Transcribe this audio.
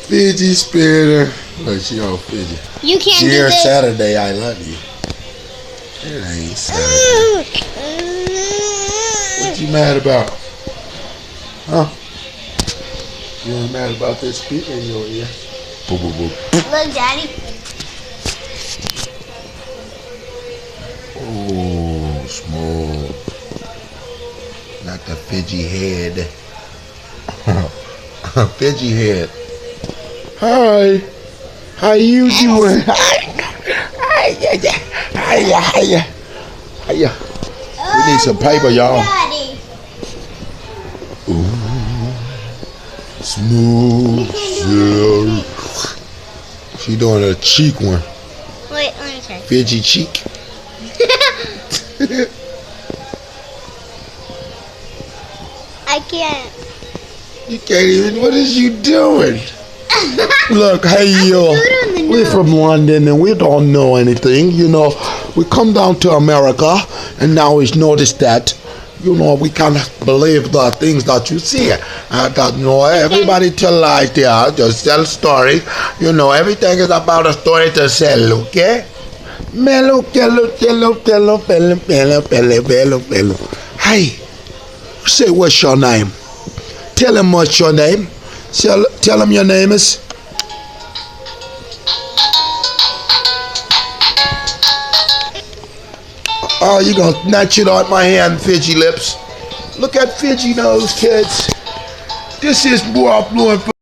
Fidget spinner. Look, she on Fidget. You can't do Dear this. Saturday, I love you. It ain't Saturday. What you mad about? Huh? You ain't mad about this speaker in your ear? Boo, boo, boo. Look, Daddy. Oh, small. Not the Fidget head. Fidget head. Hi. How you doing? Hiya. We need some paper, y'all. Daddy. Ooh. Smooth. Silk. She doing a cheek one. Wait, let me try. Fidget cheek. I can't. You can't even. What is you doing? Look, hey yo, we're from London and we don't know anything. You know, we come down to America and now we noticed that, you know, we can't believe the things that you see. That, you know, everybody tell lies there, just tell stories. You know, everything is about a story to sell, okay? Mellow, kello, kello, kello, bello, bello, bello, bello, bello. Hey, say what's your name? Tell him what's your name. Tell him your name is. Oh, you gonna snatch it out my hand, Fidget lips. Look at Fidget nose, kids. This is more blue and